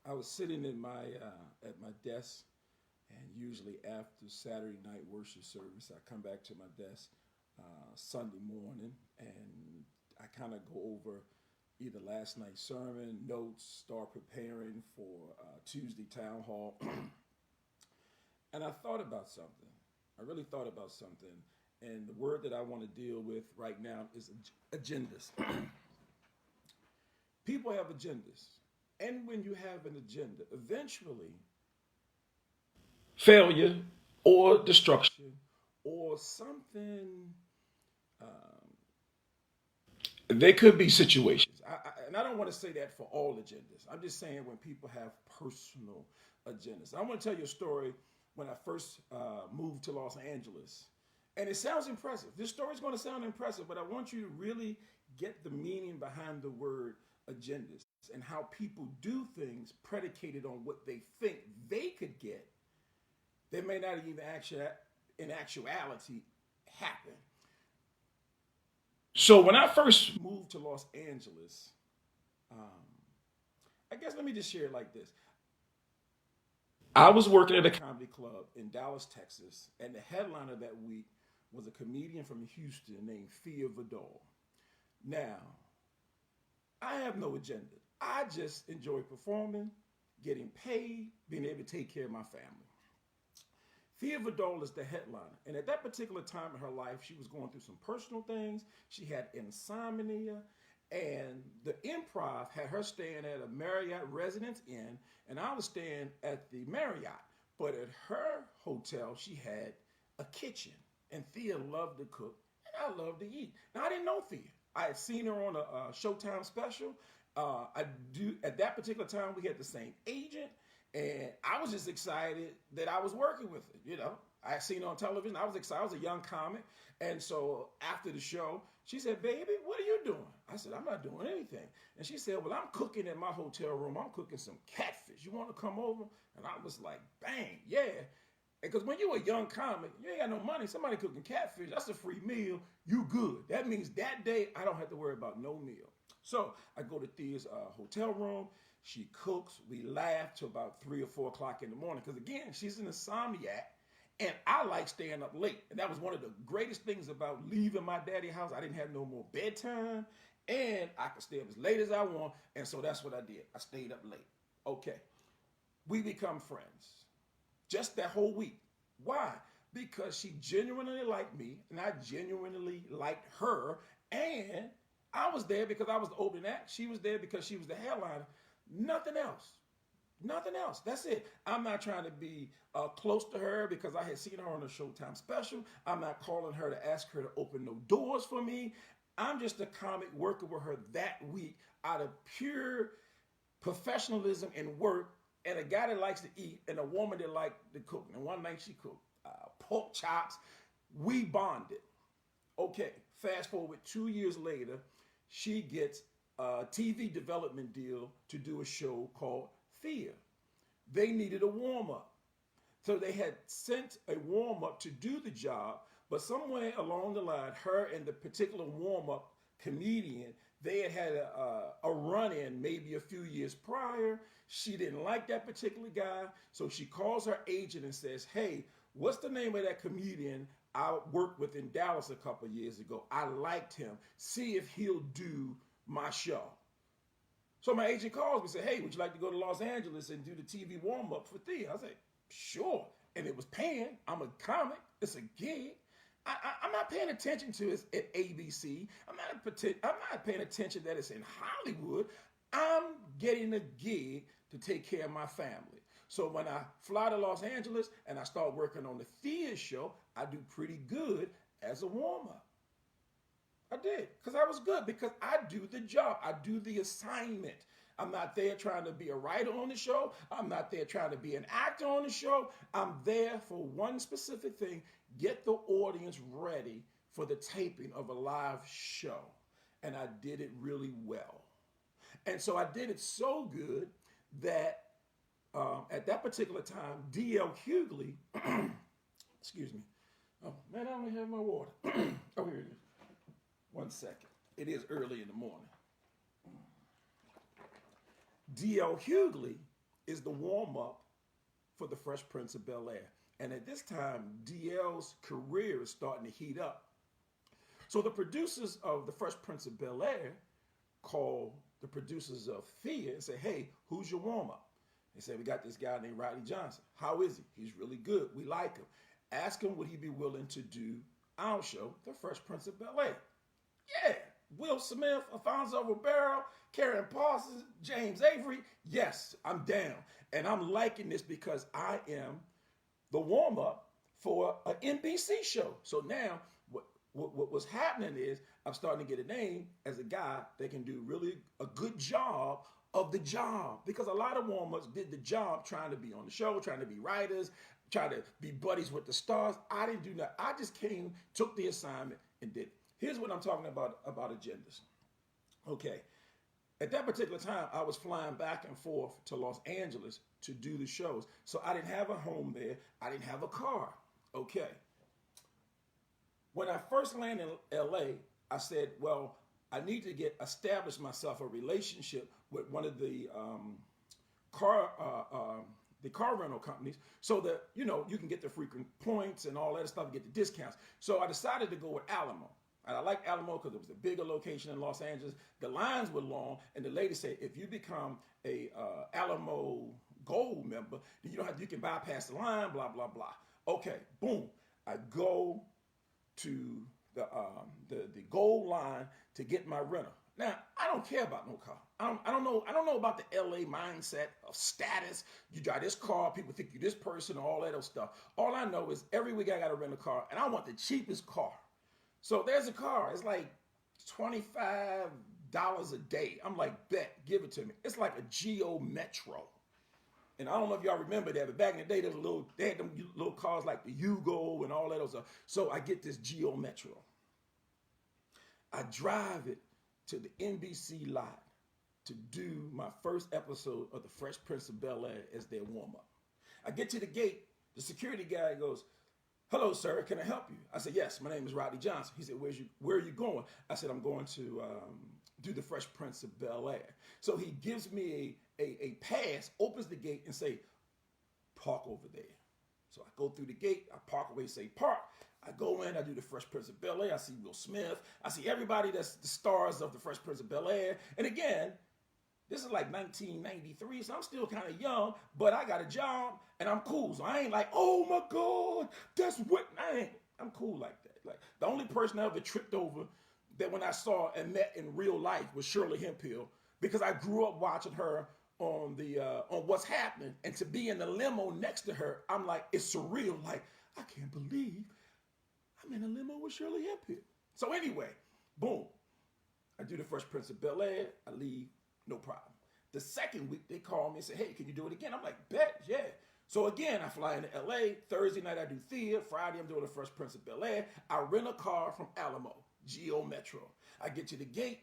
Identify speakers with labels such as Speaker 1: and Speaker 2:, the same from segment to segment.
Speaker 1: I was sitting in my at my desk, and usually after Saturday night worship service, I come back to my desk Sunday morning, and I kind of go over either last night's sermon notes, start preparing for Tuesday town hall, and I thought about something. I really thought about something, and the word that I want to deal with right now is agendas. People have agendas. And when you have an agenda, eventually failure or destruction or something, um, there could be situations. And I don't want to say that for all agendas. I'm just saying when people have personal agendas. I want to tell you a story when I first moved to Los Angeles. And it sounds impressive. This story is going to sound impressive, but I want you to really get the meaning behind the word agendas and how people do things predicated on what they think they could get. They may not even in actuality happen. So when I first moved to Los Angeles, um, I guess let me just share it like this. I was working at a comedy club in Dallas, Texas, and the headliner that week was a comedian from Houston named Thea Vidal. Now, I have no agenda. I just enjoy performing, getting paid, being able to take care of my family. Thea Vidal is the headliner. And at that particular time in her life, she was going through some personal things. She had insomnia. And the improv had her staying at a Marriott Residence Inn, and I was staying at the Marriott. But at her hotel, she had a kitchen. And Thea loved to cook, and I loved to eat. Now, I didn't know Thea. I had seen her on a Showtime special. I do at that particular time we had the same agent, and I was just excited that I was working with her. I had seen her on television. I was excited. I was a young comic, and so after the show, she said, "Baby, what are you doing?" I said, "I'm not doing anything." And she said, "Well, I'm cooking in my hotel room. I'm cooking some catfish. You want to come over?" And I was like, "Bang, yeah." Because when you're a young comic, you ain't got no money. Somebody cooking catfish, that's a free meal. You good. That means that day I don't have to worry about no meal. So I go to Thea's hotel room. She cooks. We laugh till about 3 or 4 o'clock in the morning. Because again, she's an insomniac, and I like staying up late. And that was one of the greatest things about leaving my daddy's house. I didn't have no more bedtime, and I could stay up as late as I want. And so that's what I did. I stayed up late. Okay, we become friends just that whole week. Why? Because she genuinely liked me, and I genuinely liked her, and I was there because I was the opening act. She was there because she was the headliner. Nothing else. Nothing else. That's it. I'm not trying to be close to her because I had seen her on a Showtime special. I'm not calling her to ask her to open no doors for me. I'm just a comic working with her that week out of pure professionalism and work, and a guy that likes to eat and a woman that likes to cook. And one night she cooked pork chops. We bonded. Okay, fast forward 2 years later, she gets a TV development deal to do a show called Thea. They needed a warm up. So they had sent a warm up to do the job, but somewhere along the line, her and the particular warm up comedian, they had a run in maybe a few years prior. She didn't like that particular guy, so she calls her agent and says, "Hey, what's the name of that comedian I worked with in Dallas a couple of years ago? I liked him. See if he'll do my show." So my agent calls me and said, "Hey, would you like to go to Los Angeles and do the TV warm up for Thea?" I said, "Sure." And it was paying. I'm a comic. It's a gig. I'm not paying attention to it at ABC. I'm not paying attention that it's in Hollywood. I'm getting a gig to take care of my family. So when I fly to Los Angeles and I start working on the Thea show, I do pretty good as a warm up. I did, because I was good, because I do the job. I do the assignment. I'm not there trying to be a writer on the show. I'm not there trying to be an actor on the show. I'm there for one specific thing: get the audience ready for the taping of a live show. And I did it really well. And so I did it so good that at that particular time, D.L. Hughley, excuse me. Oh, man, I only have my water. Oh, here it is. 1 second. It is early in the morning. D.L. Hughley is the warm up for the Fresh Prince of Bel Air. And at this time, DL's career is starting to heat up. So the producers of the Fresh Prince of Bel Air call the producers of Thea and say, hey, who's your warm up? They say, we got this guy named Rodney Johnson. How is he? He's really good. We like him. Ask him, would he be willing to do our show, The Fresh Prince of Bel Air? Yeah. Will Smith, Alfonso Ribeiro, Karen Parsons, James Avery. Yes, I'm down. And I'm liking this because I am the warm up for an NBC show. So now what's happening is I'm starting to get a name as a guy that can do really a good job of the job, because a lot of warm-ups did the job trying to be on the show, trying to be writers, trying to be buddies with the stars. I didn't do that. I just came, took the assignment, and did it. Here's what I'm talking about agendas. Okay. At that particular time, I was flying back and forth to Los Angeles to do the shows. So I didn't have a home there. I didn't have a car. Okay. When I first landed in LA, I said, well, I need to establish myself a relationship with one of the car rental companies, so that you can get the frequent points and all that stuff, and get the discounts. So I decided to go with Alamo. And I like Alamo because it was a bigger location in Los Angeles. The lines were long, and the lady said, if you become a Alamo Gold member, then you can bypass the line, blah, blah, blah. Okay, boom. I go to the Gold line to get my rental. Now, I don't care about no car. I don't know about the LA mindset of status. You drive this car, people think you this person, all that other stuff. All I know is every week I got to rent a car, and I want the cheapest car. So there's a car. It's like $25 a day. I'm like, bet, give it to me. It's like a Geo Metro. And I don't know if y'all remember that, but back in the day, they had them little cars like the Yugo and all that other stuff. So I get this Geo Metro. I drive it to the NBC lot to do my first episode of The Fresh Prince of Bel Air as their warm-up. I get to the gate. The security guy goes, hello, sir, can I help you? I said, yes, my name is Rodney Johnson. He said, where are you going? I said, I'm going to do The Fresh Prince of Bel Air. So he gives me a pass, opens the gate, and say, park over there. So I go through the gate, I park away, say park. I go in, I do The Fresh Prince of Bel Air. I see Will Smith. I see everybody that's the stars of The Fresh Prince of Bel Air. And again, this is like 1993, so I'm still kind of young, but I got a job and I'm cool. So I ain't like, oh my God, that's what I ain't. I'm cool like that. Like the only person I ever tripped over that when I saw and met in real life was Shirley Hemphill, because I grew up watching her on What's Happening, and to be in the limo next to her, I'm like, it's surreal. Like, I can't believe I'm in a limo with Shirley Hemphill. So anyway, boom. I do The Fresh Prince of Bel Air. I leave, no problem. The second week, they call me and say, hey, can you do it again? I'm like, bet, yeah. So again, I fly into LA. Thursday night, I do theater. Friday, I'm doing The Fresh Prince of Bel Air. I rent a car from Alamo, Geo Metro. I get to the gate.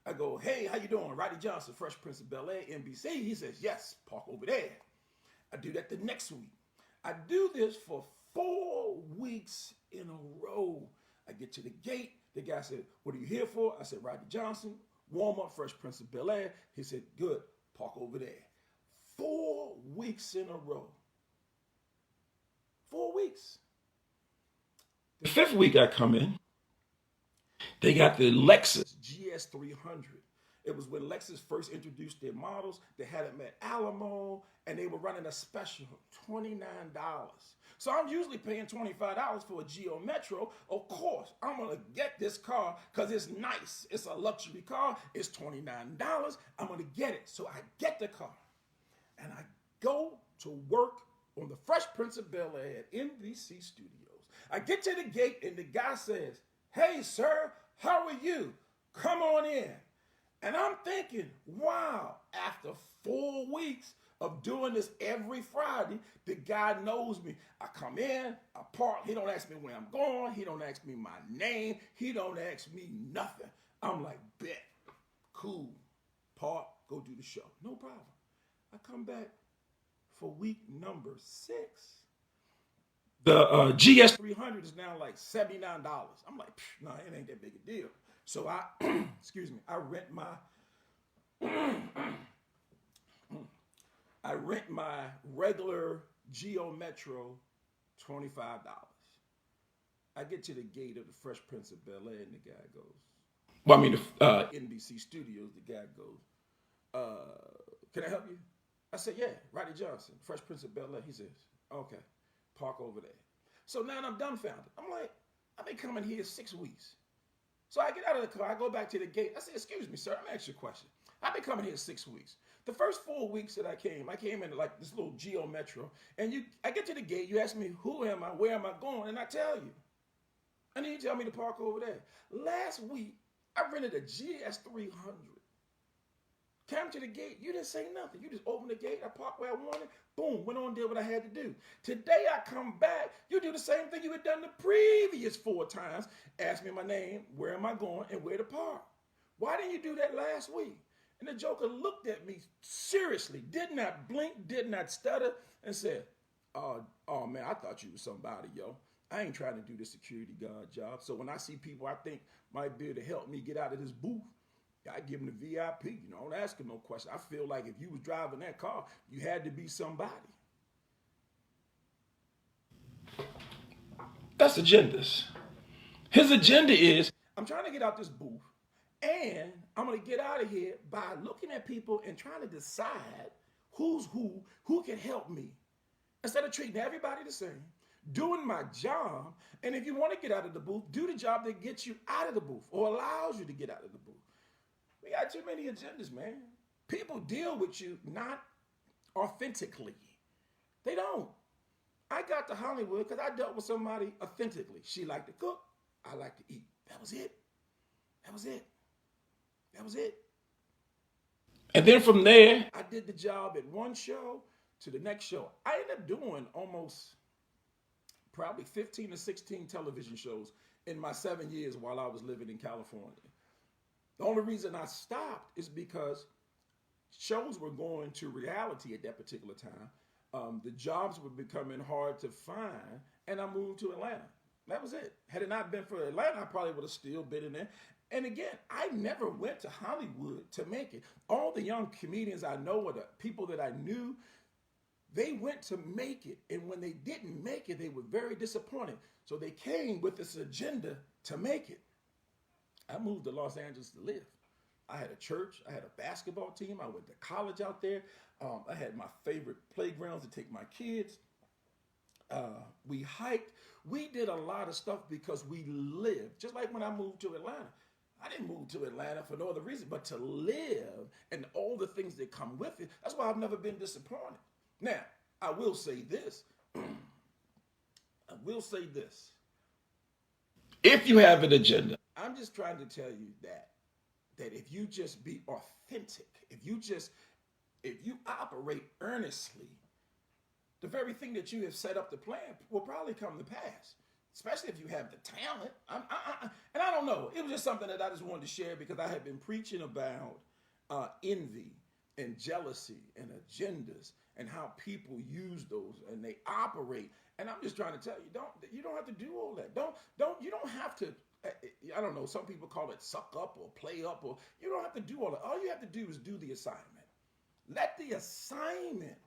Speaker 1: I go, hey, how you doing? Rodney Johnson, Fresh Prince of Bel Air, NBC. He says, yes, park over there. I do that the next week. I do this for 4 weeks in a row. I get to the gate. The guy said, what are you here for? I said, Rodney Johnson, warm up, Fresh Prince of Bel Air. He said, good, park over there. 4 weeks in a row. 4 weeks. The fifth week I come in, they got the Lexus GS300. It was when Lexus first introduced their models. They had them at Alamo, and they were running a special, $29. So I'm usually paying $25 for a Geo Metro. Of course, I'm going to get this car because it's nice. It's a luxury car. It's $29. I'm going to get it. So I get the car, and I go to work on The Fresh Prince of Bel Air at NBC Studios. I get to the gate, and the guy says, hey, sir, how are you? Come on in. And I'm thinking, wow, after 4 weeks of doing this every Friday, the guy knows me. I come in, I park. He don't ask me where I'm going. He don't ask me my name. He don't ask me nothing. I'm like, bet, cool, park, go do the show. No problem. I come back for week number 6. The GS300 is now like $79. I'm like, nah, it ain't that big a deal. So I, excuse me, I rent rent my regular Geo Metro $25. I get to the gate of the Fresh Prince of Bel Air, and the guy goes, well, I mean, the NBC Studios, the guy goes, can I help you? I said, yeah, Rodney Johnson, Fresh Prince of Bel Air. He says, okay, park over there. So now I'm dumbfounded. I'm like, I've been coming here 6 weeks. So I get out of the car, I go back to the gate. I said, excuse me, sir, I'm asking you a question. I've been coming here 6 weeks. The first 4 weeks that I came in like this little Geo Metro, and I get to the gate, you ask me, who am I, where am I going, and I tell you. And then you tell me to park over there. Last week, I rented a GS 300. Came to the gate, you didn't say nothing. You just opened the gate, I parked where I wanted, boom, went on, did what I had to do. Today I come back, you do the same thing you had done the previous 4 times. Ask me my name, where am I going, and where to park. Why didn't you do that last week? And the joker looked at me seriously, did not blink, did not stutter, and said, oh man, I thought you was somebody, yo. I ain't trying to do the security guard job. So when I see people I think might be able to help me get out of this booth, I give them the VIP. You know, I don't ask them no question. I feel like if you was driving that car, you had to be somebody. That's agendas. His agenda is, I'm trying to get out this booth, and I'm going to get out of here by looking at people and trying to decide who's who can help me. Instead of treating everybody the same, doing my job, and if you want to get out of the booth, do the job that gets you out of the booth or allows you to get out of the booth. We got too many agendas, man. People deal with you not authentically. They don't. I got to Hollywood because I dealt with somebody authentically. She liked to cook. I like to eat. That was it. That was it. That was it. And then from there, I did the job at one show to the next show. I ended up doing almost probably 15 or 16 television shows in my 7 years while I was living in California. The only reason I stopped is because shows were going to reality at that particular time. The jobs were becoming hard to find, and I moved to Atlanta. That was it. Had it not been for Atlanta, I probably would have still been in there. And again, I never went to Hollywood to make it. All the young comedians I know, or the people that I knew, they went to make it. And when they didn't make it, they were very disappointed. So they came with this agenda to make it. I moved to Los Angeles to live. I had a church. I had a basketball team. I went to college out there. I had my favorite playgrounds to take my kids. We hiked. We did a lot of stuff because we lived. Just like when I moved to Atlanta. I didn't move to Atlanta for no other reason but to live and all the things that come with it. That's why I've never been disappointed. Now, I will say this. I will say this. If you have an agenda, I'm just trying to tell you that if you just be authentic, if you operate earnestly, the very thing that you have set up to plan will probably come to pass, especially if you have the talent. And I don't know. It was just something that I just wanted to share because I had been preaching about envy and jealousy and agendas and how people use those and they operate. And I'm just trying to tell you, you don't have to do all that. You don't have to. I don't know. Some people call it suck up or play up, or you don't have to do all that. All you have to do is do the assignment. Let the assignment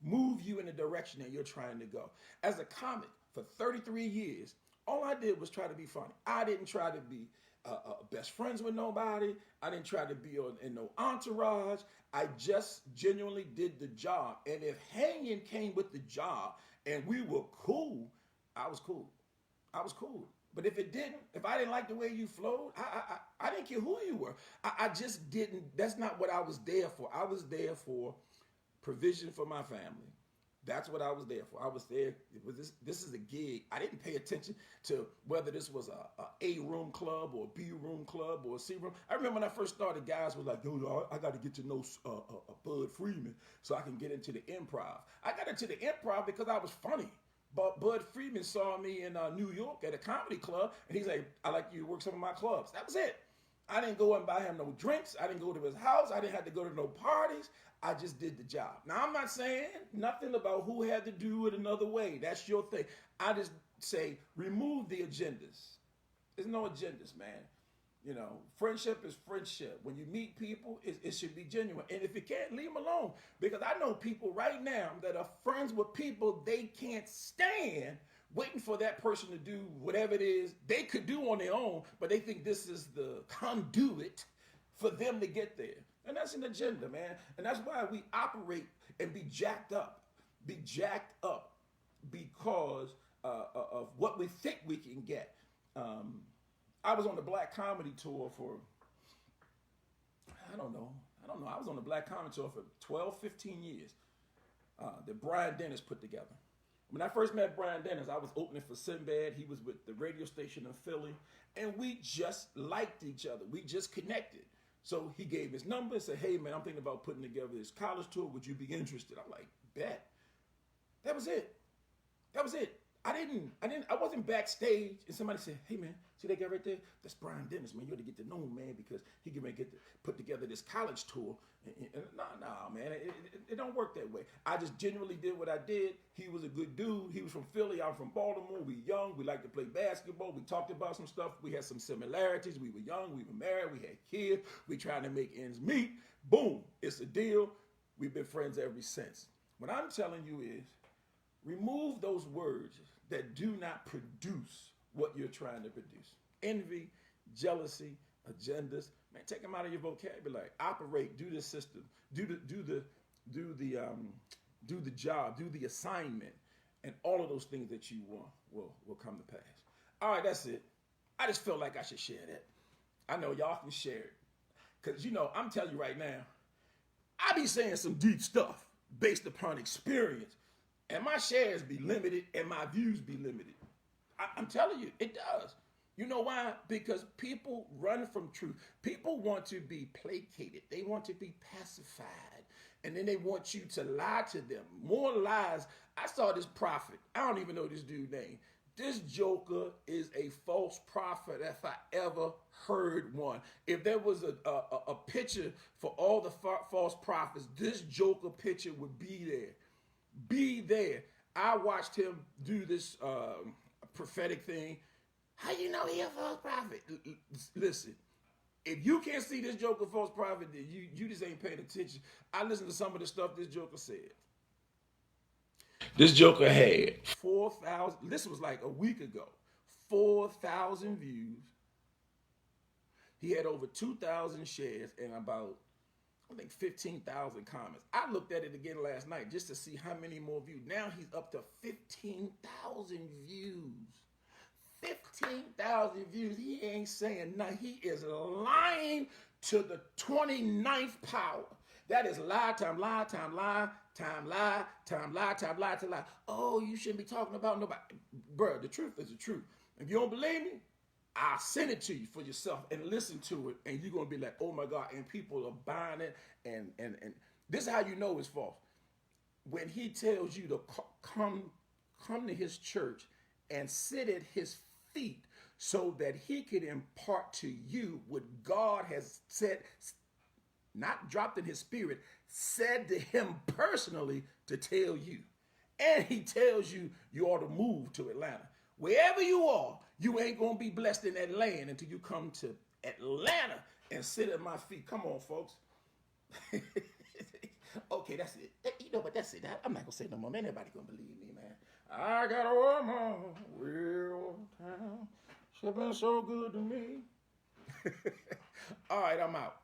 Speaker 1: move you in the direction that you're trying to go. As a comic for 33 years, all I did was try to be funny. I didn't try to be best friends with nobody. I didn't try to be in no entourage. I just genuinely did the job. And if hanging came with the job and we were cool, I was cool. I was cool. But if it didn't, if I didn't like the way you flowed, I didn't care who you were. I just didn't. That's not what I was there for. I was there for provision for my family. That's what I was there for. I was there. This is a gig. I didn't pay attention to whether this was a room club or a B room club or a C room. I remember when I first started, guys were like, yo, I got to get to know Bud Freeman so I can get into the improv. I got into the improv because I was funny. But Bud Freeman saw me in New York at a comedy club, and he's like, I like you to work some of my clubs. That was it. I didn't go and buy him no drinks. I didn't go to his house. I didn't have to go to no parties. I just did the job. Now, I'm not saying nothing about who had to do it another way. That's your thing. I just say remove the agendas. There's no agendas, man. You know, friendship is friendship. When you meet people, it should be genuine. And if you can't, leave them alone. Because I know people right now that are friends with people they can't stand, waiting for that person to do whatever it is they could do on their own, but they think this is the conduit for them to get there. And that's an agenda, man. And that's why we operate and be jacked up because of what we think we can get. Um, I was on the Black Comedy Tour for, I don't know. I was on the Black Comedy Tour for 12, 15 years that Brian Dennis put together. When I first met Brian Dennis, I was opening for Sinbad. He was with the radio station in Philly, and we just liked each other. We just connected. So he gave his number and said, hey, man, I'm thinking about putting together this college tour. Would you be interested? I'm like, bet. That was it. That was it. I wasn't backstage and somebody said, hey man, see that guy right there? That's Brian Dennis, man. You ought to get to know him, man, because he can get to put together this college tour. Nah, man, it don't work that way. I just genuinely did what I did. He was a good dude. He was from Philly. I'm from Baltimore. We young. We like to play basketball. We talked about some stuff. We had some similarities. We were young. We were married. We had kids. We trying to make ends meet. Boom, it's a deal. We've been friends ever since. What I'm telling you is, remove those words that do not produce what you're trying to produce. Envy, jealousy, agendas. Man, take them out of your vocabulary. Operate, do the system, do the job, do the assignment, and all of those things that you want will come to pass. All right, that's it. I just felt like I should share that. I know y'all can share it. Because, I'm telling you right now, I be saying some deep stuff based upon experience. And my shares be limited and my views be limited. I'm telling you, it does. You know why? Because people run from truth. People want to be placated. They want to be pacified. And then they want you to lie to them. More lies. I saw this prophet. I don't even know this dude's name. This joker is a false prophet if I ever heard one. If there was a picture for all the false prophets, this joker picture would be there. Be there. I watched him do this prophetic thing. How you know he a false prophet? Listen, if you can't see this joker false prophet, then you just ain't paying attention. I listened to some of the stuff this joker said. This joker had 4,000. This was like a week ago. 4,000 views. He had over 2,000 shares and about, I think, 15,000 comments. I looked at it again last night just to see how many more views. Now he's up to 15,000 views. 15,000 views. He ain't saying nothing. He is lying to the 29th power. That is lie, time, lie, time, lie, time, lie, time, lie, time, lie, to lie. Oh, you shouldn't be talking about nobody. Bruh, the truth is the truth. If you don't believe me, I'll send it to you for yourself and listen to it, and you're going to be like, oh my God, and people are buying it, and this is how you know it's false. When he tells you to come to his church and sit at his feet so that he can impart to you what God has said, not dropped in his spirit, said to him personally to tell you. And he tells you you ought to move to Atlanta. Wherever you are, you ain't going to be blessed in that land until you come to Atlanta and sit at my feet. Come on, folks. Okay, that's it. You know what? That's it. I'm not going to say no more. Man, nobody going to believe me, man. I got a woman real time. She been so good to me. All right, I'm out.